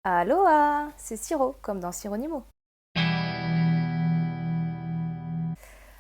Aloha, c'est Siro, comme dans Sironimo.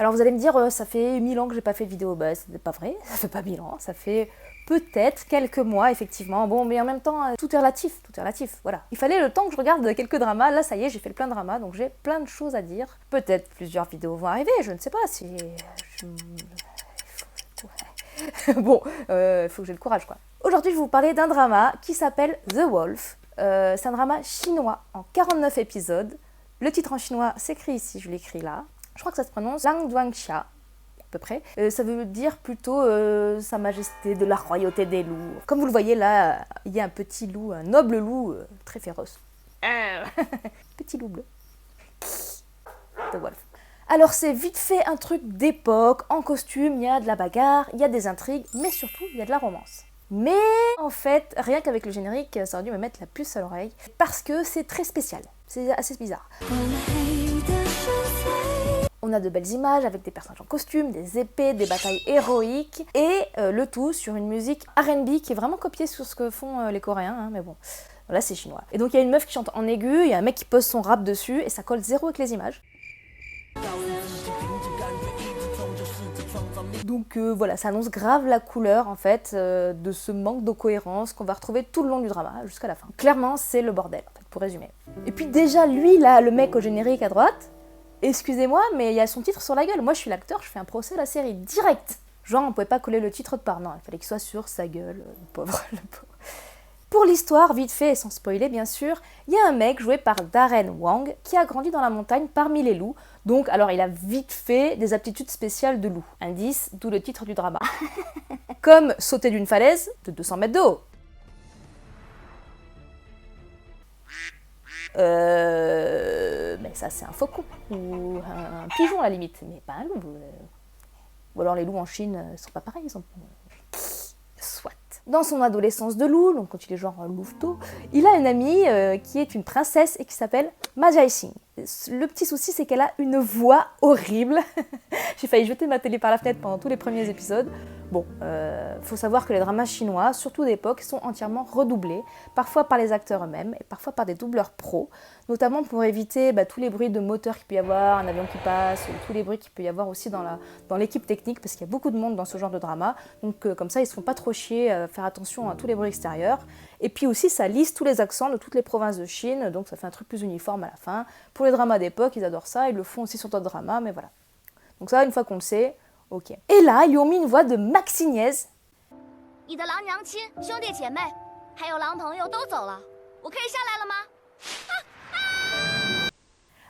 Alors vous allez me dire, ça fait 1000 ans que j'ai pas fait de vidéo. Bah c'est pas vrai, ça fait pas 1000 ans, ça fait peut-être quelques mois effectivement. Bon, mais en même temps, tout est relatif, voilà. Il fallait le temps que je regarde quelques dramas, là ça y est, j'ai fait plein de dramas, donc j'ai plein de choses à dire. Peut-être plusieurs vidéos vont arriver, je ne sais pas si... Bon, faut que j'ai le courage quoi. Aujourd'hui je vais vous parler d'un drama qui s'appelle The Wolf. C'est un drama chinois en 49 épisodes. Le titre en chinois s'écrit ici, je l'écris là. Je crois que ça se prononce Lang Duanxia, à peu près. Ça veut dire plutôt Sa Majesté de la Royauté des loups. Comme vous le voyez là, il y a un petit loup, un noble loup très féroce. Petit loup bleu. The Wolf. Alors c'est vite fait un truc d'époque, en costume, il y a de la bagarre, il y a des intrigues, mais surtout il y a de la romance. Mais en fait, rien qu'avec le générique, ça aurait dû me mettre la puce à l'oreille, parce que c'est très spécial, c'est assez bizarre. On a de belles images avec des personnages en costume, des épées, des batailles héroïques, et le tout sur une musique R&B qui est vraiment copiée sur ce que font les Coréens, hein, mais bon, là c'est chinois. Et donc il y a une meuf qui chante en aigu, il y a un mec qui pose son rap dessus, et ça colle zéro avec les images. Donc voilà, ça annonce grave la couleur en fait de ce manque de cohérence qu'on va retrouver tout le long du drama jusqu'à la fin. Clairement, c'est le bordel en fait, pour résumer. Et puis déjà lui là, le mec au générique à droite, excusez-moi, mais il y a son titre sur la gueule. Moi je suis l'acteur, je fais un procès à la série direct. Genre on pouvait pas coller le titre de part, non, il fallait qu'il soit sur sa gueule, le pauvre, le pauvre. Pour l'histoire, vite fait et sans spoiler bien sûr, il y a un mec joué par Darren Wang qui a grandi dans la montagne parmi les loups. Donc alors il a vite fait des aptitudes spéciales de loup. Indice, d'où le titre du drama. Comme sauter d'une falaise de 200 mètres de haut. Mais ça c'est un faucon ou un pigeon à la limite, mais pas un loup. Ou alors les loups en Chine sont pas pareils, ils sont... Soit. Dans son adolescence de loup, donc quand il est genre louveteau, il a une amie qui est une princesse et qui s'appelle Ma Jae-sing. Le petit souci, c'est qu'elle a une voix horrible. J'ai failli jeter ma télé par la fenêtre pendant tous les premiers épisodes. Bon, faut savoir que les dramas chinois, surtout d'époque, sont entièrement redoublés, parfois par les acteurs eux-mêmes et parfois par des doubleurs pros, notamment pour éviter tous les bruits de moteur qu'il peut y avoir, un avion qui passe, ou tous les bruits qu'il peut y avoir aussi dans l'équipe technique, parce qu'il y a beaucoup de monde dans ce genre de drama, donc comme ça ils se font pas trop chier à faire attention à tous les bruits extérieurs. Et puis aussi ça lisse tous les accents de toutes les provinces de Chine, donc ça fait un truc plus uniforme à la fin. Pour les dramas d'époque, ils adorent ça, ils le font aussi sur d'autres dramas, mais voilà. Donc ça, une fois qu'on le sait, ok. Et là, ils lui ont mis une voix de Maxi Niaise.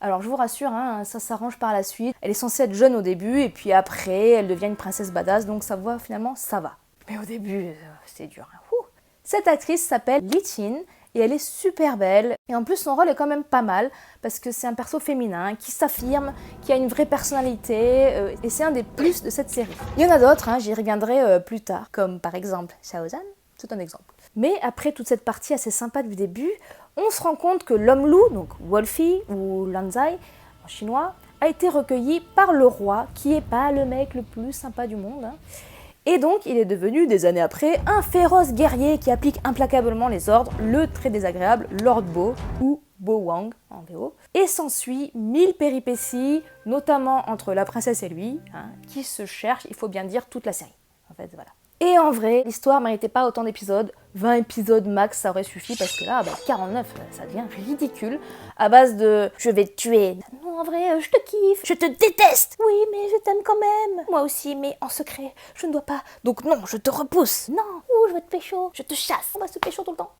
Alors je vous rassure, hein, ça s'arrange par la suite. Elle est censée être jeune au début, et puis après, elle devient une princesse badass, donc sa voix, finalement, ça va. Mais au début, c'est dur. Hein. Cette actrice s'appelle Li Qin, et elle est super belle. Et en plus, son rôle est quand même pas mal, parce que c'est un perso féminin qui s'affirme, qui a une vraie personnalité, et c'est un des plus de cette série. Il y en a d'autres, hein, j'y reviendrai plus tard, comme par exemple Xiaozhan, c'est un exemple. Mais après toute cette partie assez sympa du début, on se rend compte que l'homme loup, donc Wolfie ou Lanzai en chinois, a été recueilli par le roi, qui est pas le mec le plus sympa du monde. Hein. Et donc, il est devenu, des années après, un féroce guerrier qui applique implacablement les ordres, le très désagréable Lord Bo, ou Bo Wang en VO. Et s'ensuit 1000 péripéties, notamment entre la princesse et lui, hein, qui se cherchent, il faut bien dire, toute la série. En fait, voilà. Et en vrai, l'histoire ne méritait pas autant d'épisodes. 20 épisodes max, ça aurait suffi, parce que là, 49, ça devient ridicule. À base de « je vais te tuer ». Non, en vrai, je te kiffe. Je te déteste. Oui, mais je t'aime quand même. Moi aussi, mais en secret, je ne dois pas. Donc non, je te repousse. Non, ouh, je veux te pécho. Je te chasse. On va se pécho tout le temps.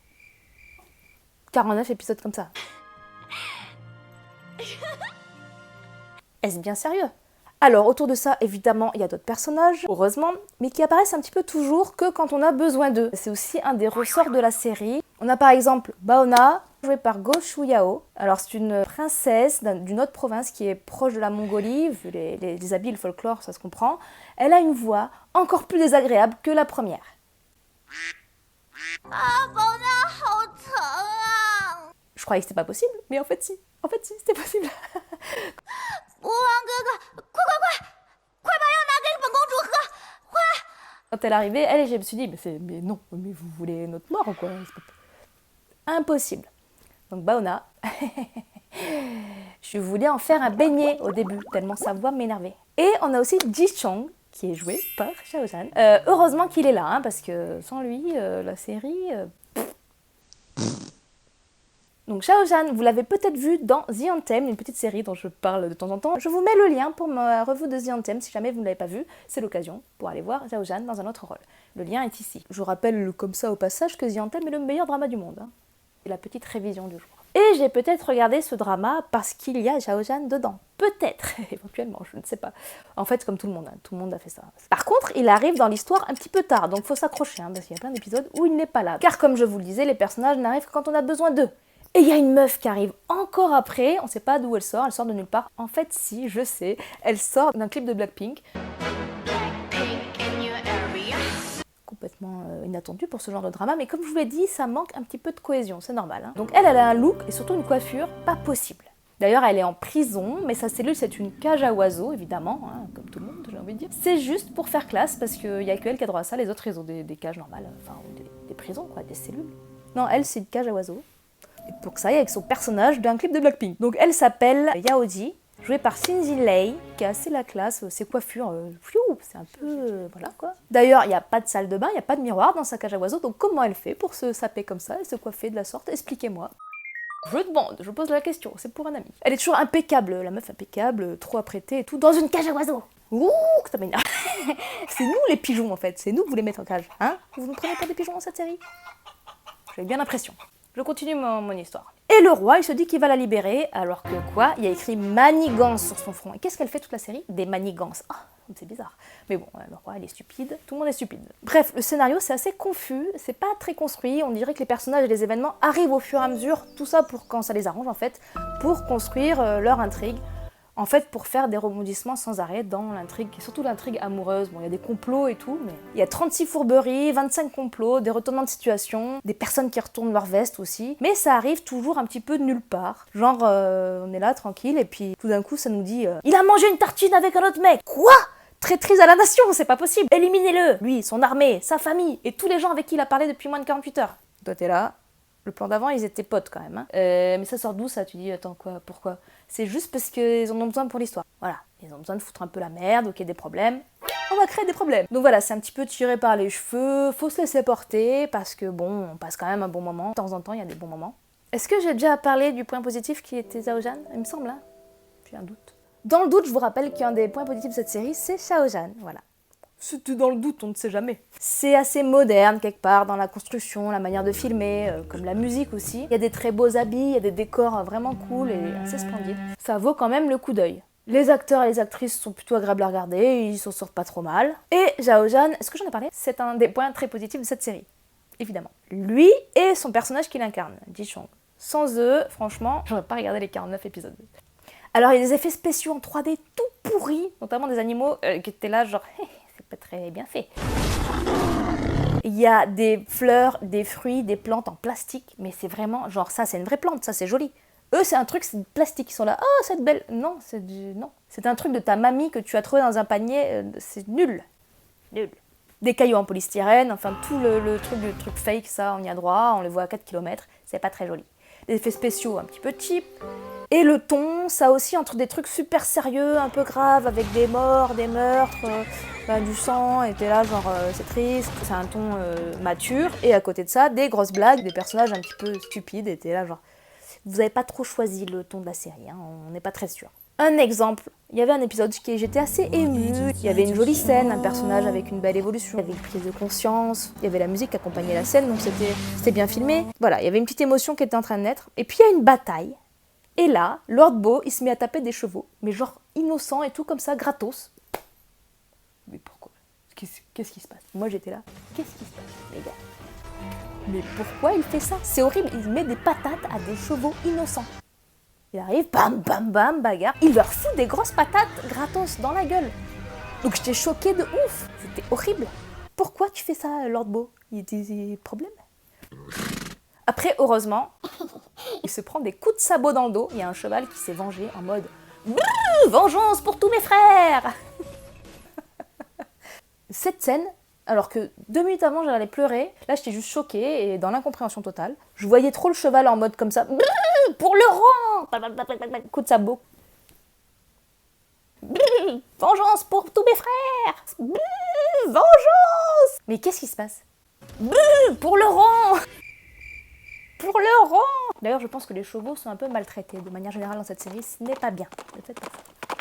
49 épisodes comme ça. Est-ce bien sérieux ? Alors, autour de ça, évidemment, il y a d'autres personnages, heureusement, mais qui apparaissent un petit peu toujours que quand on a besoin d'eux. C'est aussi un des ressorts de la série. On a par exemple Baona, jouée par Go Shu-yao. Alors, c'est une princesse d'une autre province qui est proche de la Mongolie, vu les habits, le folklore, ça se comprend. Elle a une voix encore plus désagréable que la première. Je croyais que c'était pas possible, mais en fait si. En fait si, c'était possible. Quand elle est arrivée, je me suis dit, mais non, mais vous voulez notre mort ou quoi ? Impossible. Donc Baona, je voulais en faire un beignet au début, tellement sa voix m'énervait. Et on a aussi Ji Chong, qui est joué par Xiao Zhan. Heureusement qu'il est là, hein, parce que sans lui, la série... Donc Xiao Zhan, vous l'avez peut-être vu dans The Anthem, une petite série dont je parle de temps en temps. Je vous mets le lien pour ma revue de The Anthem, si jamais vous ne l'avez pas vu, c'est l'occasion pour aller voir Xiao Zhan dans un autre rôle. Le lien est ici. Je vous rappelle comme ça au passage que The Anthem est le meilleur drama du monde. Hein. C'est la petite révision du jour. Et j'ai peut-être regardé ce drama parce qu'il y a Xiao Zhan dedans. Peut-être, éventuellement, je ne sais pas. En fait, comme tout le monde, hein, tout le monde a fait ça. Par contre, il arrive dans l'histoire un petit peu tard, donc faut s'accrocher, hein, parce qu'il y a plein d'épisodes où il n'est pas là. Car comme je vous le disais, les personnages n'arrivent que quand on a besoin d'eux. Et il y a une meuf qui arrive encore après, on sait pas d'où elle sort de nulle part. En fait, si, je sais, elle sort d'un clip de Blackpink. Complètement inattendu pour ce genre de drama, mais comme je vous l'ai dit, ça manque un petit peu de cohésion, c'est normal. Hein. Donc elle a un look et surtout une coiffure pas possible. D'ailleurs, elle est en prison, mais sa cellule, c'est une cage à oiseaux, évidemment, hein, comme tout le monde, j'ai envie de dire. C'est juste pour faire classe, parce qu'il n'y a que elle qui a droit à ça, les autres, ils ont des cages normales, enfin, des prisons, quoi, des cellules. Non, elle, c'est une cage à oiseaux. Et pour que ça aille avec son personnage d'un clip de Blackpink. Donc elle s'appelle Yaoji, jouée par Shinji Lei, qui a assez la classe, ses coiffures, c'est un peu... voilà quoi. D'ailleurs, il n'y a pas de salle de bain, il n'y a pas de miroir dans sa cage à oiseaux, donc comment elle fait pour se saper comme ça et se coiffer de la sorte? Expliquez-moi. Je demande, je pose la question, c'est pour un ami. Elle est toujours impeccable, la meuf impeccable, trop apprêtée et tout, dans une cage à oiseaux. Ouh, que ça m'énerve. C'est nous les pigeons en fait, c'est nous que vous les mettez en cage. Hein? Vous ne prenez pas des pigeons dans cette série? J'ai bien l'impression. Je continue mon histoire. Et le roi, il se dit qu'il va la libérer, alors que quoi? Il y a écrit manigance sur son front. Et qu'est-ce qu'elle fait toute la série? Des manigances. Ah, c'est bizarre. Mais bon, le roi, il est stupide. Tout le monde est stupide. Bref, le scénario, c'est assez confus. C'est pas très construit. On dirait que les personnages et les événements arrivent au fur et à mesure. Tout ça pour quand ça les arrange, en fait, pour construire leur intrigue. En fait, pour faire des rebondissements sans arrêt dans l'intrigue, et surtout l'intrigue amoureuse. Bon, il y a des complots et tout, mais il y a 36 fourberies, 25 complots, des retournements de situation, des personnes qui retournent leur veste aussi. Mais ça arrive toujours un petit peu de nulle part. Genre, on est là, tranquille, et puis tout d'un coup, ça nous dit « Il a mangé une tartine avec un autre mec !» Quoi? Traîtrise à la nation, c'est pas possible! Éliminez-le! Lui, son armée, sa famille, et tous les gens avec qui il a parlé depuis moins de 48 heures. Toi, t'es là. Le plan d'avant, ils étaient potes quand même. Hein. Mais ça sort d'où ça? Tu dis, attends, quoi? Pourquoi? C'est juste parce qu'ils en ont besoin pour l'histoire. Voilà, ils ont besoin de foutre un peu la merde, ok, des problèmes. On va créer des problèmes. Donc voilà, c'est un petit peu tiré par les cheveux, faut se laisser porter, parce que bon, on passe quand même un bon moment. De temps en temps, il y a des bons moments. Est-ce que j'ai déjà parlé du point positif qui était Xiao Zhan? Il me semble, hein? J'ai un doute. Dans le doute, je vous rappelle qu'un des points positifs de cette série, c'est Xiao Zhan, voilà. C'était dans le doute, on ne sait jamais. C'est assez moderne quelque part dans la construction, la manière de filmer, comme la musique aussi. Il y a des très beaux habits, il y a des décors vraiment cool et assez splendides. Ça vaut quand même le coup d'œil. Les acteurs et les actrices sont plutôt agréables à regarder, ils s'en sortent pas trop mal. Et Xiao Zhan, est-ce que j'en ai parlé? C'est un des points très positifs de cette série, évidemment. Lui et son personnage qu'il incarne, Ji Chong. Sans eux, franchement, j'aurais pas regardé les 49 épisodes. Alors il y a des effets spéciaux en 3D tout pourris, notamment des animaux qui étaient là genre... pas très bien fait. Il y a des fleurs, des fruits, des plantes en plastique, mais c'est vraiment genre ça, c'est une vraie plante, ça c'est joli. Eux, c'est un truc, c'est du plastique, ils sont là, oh cette belle, non, non, c'est un truc de ta mamie que tu as trouvé dans un panier, c'est nul, nul. Des cailloux en polystyrène, enfin tout le truc fake, ça, on y a droit, on les voit à 4 km, c'est pas très joli. Des effets spéciaux un petit peu cheap. Et le ton, ça aussi, entre des trucs super sérieux, un peu graves, avec des morts, des meurtres, du sang, et t'es là genre c'est triste, c'est un ton mature, et à côté de ça, des grosses blagues, des personnages un petit peu stupides, et t'es là genre, vous avez pas trop choisi le ton de la série, hein, on n'est pas très sûr. Un exemple, il y avait un épisode qui j'étais assez émue, il y avait une jolie scène, un personnage avec une belle évolution, il y avait une prise de conscience, il y avait la musique qui accompagnait la scène, donc c'était bien filmé. Voilà, il y avait une petite émotion qui était en train de naître, et puis il y a une bataille. Et là, Lord Bo, il se met à taper des chevaux, mais genre innocent et tout comme ça, gratos. Mais pourquoi? Qu'est-ce qui se passe? Moi j'étais là, qu'est-ce qui se passe, les gars? Mais pourquoi il fait ça? C'est horrible, il met des patates à des chevaux innocents. Il arrive, bam, bam, bam, bagarre. Il leur fout des grosses patates gratos dans la gueule. Donc j'étais choquée de ouf, c'était horrible. Pourquoi tu fais ça, Lord Bo? Il y a des problèmes? Après, heureusement, il se prend des coups de sabot dans le dos. Il y a un cheval qui s'est vengé en mode « Vengeance pour tous mes frères !» Cette scène, alors que 2 minutes avant j'allais pleurer. Là j'étais juste choquée et dans l'incompréhension totale. Je voyais trop le cheval en mode comme ça. Pour le rang. Coup de sabot. Vengeance pour tous mes frères. Vengeance. Mais qu'est-ce qui se passe? Pour le rang. Pour le rang. D'ailleurs je pense que les chevaux sont un peu maltraités de manière générale dans cette série. Ce n'est pas bien.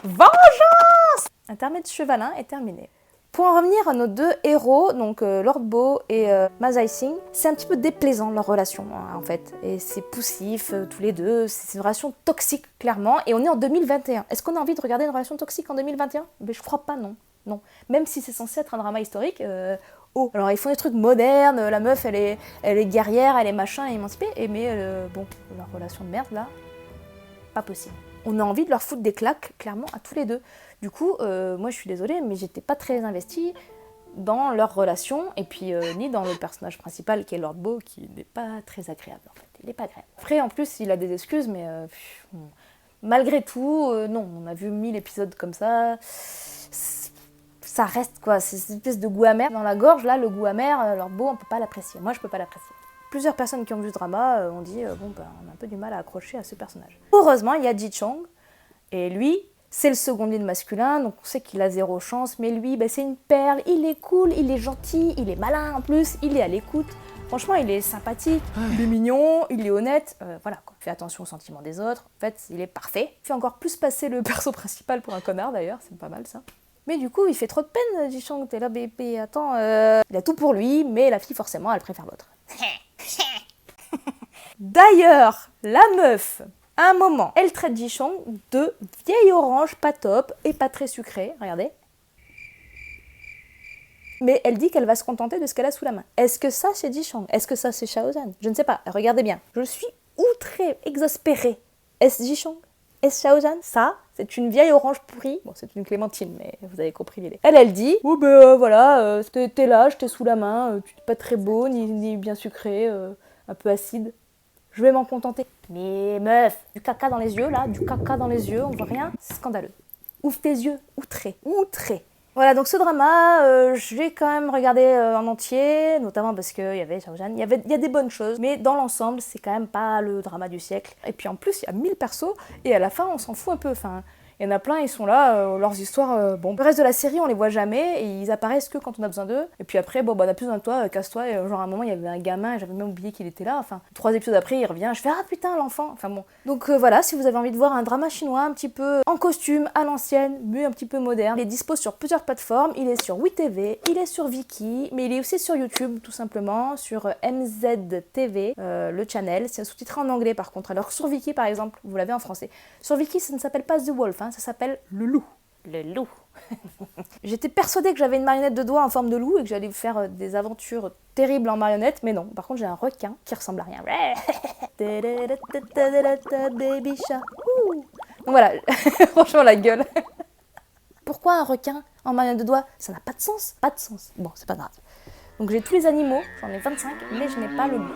Vengeance. Intermède chevalin est terminé. Pour en revenir à nos deux héros, donc Lord Bo et Ma Zai-Sing, c'est un petit peu déplaisant leur relation en fait. Et c'est poussif tous les deux, c'est une relation toxique clairement. Et on est en 2021. Est-ce qu'on a envie de regarder une relation toxique en 2021? Mais je crois pas, non. Non. Même si c'est censé être un drama historique, oh. Alors ils font des trucs modernes, la meuf elle est guerrière, elle est machin, émancipée, mais bon, leur relation de merde là, pas possible. On a envie de leur foutre des claques, clairement, à tous les deux. Du coup, moi je suis désolée, mais j'étais pas très investie dans leur relation, et puis ni dans le personnage principal qui est Lord Bo, qui n'est pas très agréable en fait. Il est pas agréable. Après, en plus, il a des excuses, mais malgré tout, non, on a vu 1000 épisodes comme ça. Ça reste quoi, c'est une espèce de goût amer dans la gorge, là, le goût amer, Lord Bo, on peut pas l'apprécier. Moi, je peux pas l'apprécier. Plusieurs personnes qui ont vu ce drama ont dit bon bah on a un peu du mal à accrocher à ce personnage. Heureusement il y a Ji Chong et lui c'est le second lead masculin donc on sait qu'il a zéro chance mais lui bah, c'est une perle, il est cool, il est gentil, il est malin en plus, il est à l'écoute. Franchement il est sympathique, il est mignon, il est honnête, voilà quoi. Fait attention aux sentiments des autres, en fait il est parfait. Il fait encore plus passer le perso principal pour un connard d'ailleurs, c'est pas mal ça. Mais du coup il fait trop de peine Ji Chong, t'es là bébé, attends, il a tout pour lui mais la fille forcément elle préfère l'autre. D'ailleurs, la meuf, à un moment, elle traite Ji Chong de vieille orange pas top et pas très sucrée, regardez. Mais elle dit qu'elle va se contenter de ce qu'elle a sous la main. Est-ce que ça c'est Ji Chong? Est-ce que ça c'est Shaozan? Je ne sais pas, regardez bien. Je suis outrée, exaspérée. Est-ce Ji Chong? Est-ce Shaozan? Ça, c'est une vieille orange pourrie. Bon, c'est une clémentine, mais vous avez compris l'idée. Elle dit, oh ben voilà, t'es là, j'étais sous la main, tu n'es pas très beau, ni bien sucré, un peu acide. Je vais m'en contenter. Mais meuf, du caca dans les yeux, là, du caca dans les yeux, on voit rien, c'est scandaleux. Ouvre tes yeux, outré, outré. Voilà, donc ce drama, je vais quand même regarder en entier, notamment parce qu'il y avait Shaozan, il y a des bonnes choses, mais dans l'ensemble, c'est quand même pas le drama du siècle. Et puis en plus, il y a 1000 persos, et à la fin, on s'en fout un peu, enfin... Il y en a plein, ils sont là, leurs histoires, bon. Le reste de la série, on les voit jamais, et ils apparaissent que quand on a besoin d'eux. Et puis après, bon, bah, on a plus besoin de toi, casse-toi. Et genre, à un moment, il y avait un gamin, et j'avais même oublié qu'il était là. Enfin, 3 épisodes après, il revient, je fais, ah putain, l'enfant. Enfin bon. Donc voilà, si vous avez envie de voir un drama chinois un petit peu en costume, à l'ancienne, mais un petit peu moderne, il est dispo sur plusieurs plateformes. Il est sur WeTV, il est sur Viki, mais il est aussi sur YouTube, tout simplement, sur MZTV, le channel. C'est sous-titré en anglais, par contre. Alors, sur Viki, par exemple, vous l'avez en français. Sur Viki, ça ne s'appelle pas The Wolf, hein. Ça s'appelle le loup. Le loup. J'étais persuadée que j'avais une marionnette de doigt en forme de loup et que j'allais faire des aventures terribles en marionnette, mais non. Par contre, j'ai un requin qui ressemble à rien. Baby chat. Donc voilà, franchement la gueule. Pourquoi un requin en marionnette de doigt? Ça n'a pas de sens. Pas de sens. Bon, c'est pas grave. Donc j'ai tous les animaux, j'en ai 25, mais je n'ai pas le loup.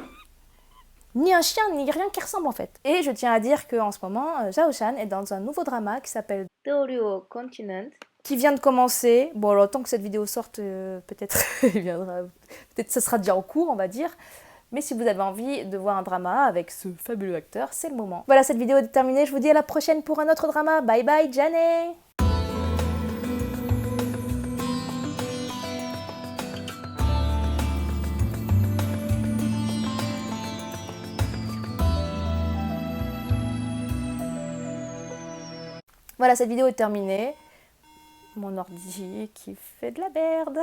Ni un chien, ni rien qui ressemble en fait. Et je tiens à dire qu'en ce moment, Zhao Shan est dans un nouveau drama qui s'appelle Doryeo Continent, qui vient de commencer. Bon, alors tant que cette vidéo sorte, peut-être il viendra, peut-être ça sera déjà en cours, on va dire. Mais si vous avez envie de voir un drama avec ce fabuleux acteur, c'est le moment. Voilà, cette vidéo est terminée. Je vous dis à la prochaine pour un autre drama. Bye bye, Janet! Voilà, cette vidéo est terminée. Mon ordi qui fait de la merde.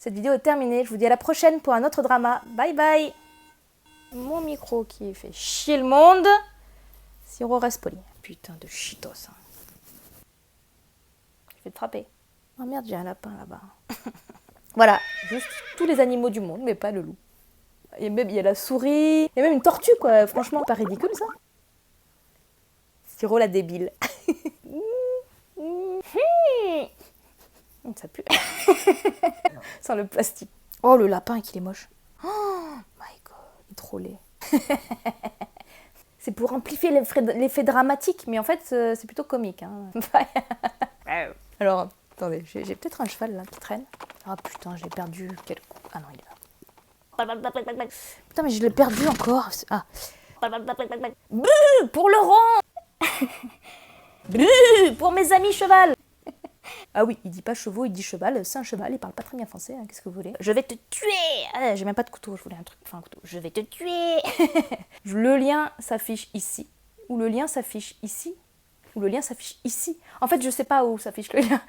Cette vidéo est terminée. Je vous dis à la prochaine pour un autre drama. Bye bye. Mon micro qui fait chier le monde. Siro Respoli. Putain de chitos. Hein. Je vais te frapper. Oh merde, j'ai un lapin là-bas. Voilà, juste tous les animaux du monde, mais pas le loup. Il y a la souris. Il y a même une tortue, quoi. Franchement, pas ridicule ça. Siro la débile. Ça pue. Sans le plastique. Oh, le lapin qu'il est moche. Oh my god, il est trop laid. C'est pour amplifier l'effet dramatique, mais en fait, c'est plutôt comique. Hein. Alors, attendez, j'ai peut-être un cheval là qui traîne. Ah putain, j'ai perdu quel coup. Ah non, il est là. Putain, mais je l'ai perdu encore. Ah. Buh, pour Laurent. Buh, pour mes amis cheval. Ah oui, il dit pas chevaux, il dit cheval. C'est un cheval, il parle pas très bien français, hein, qu'est-ce que vous voulez? Je vais te tuer. Ah, j'ai même pas de couteau, je voulais un truc, enfin un couteau. Je vais te tuer. Le lien s'affiche ici. Ou le lien s'affiche ici. Ou le lien s'affiche ici. En fait, je sais pas où s'affiche le lien.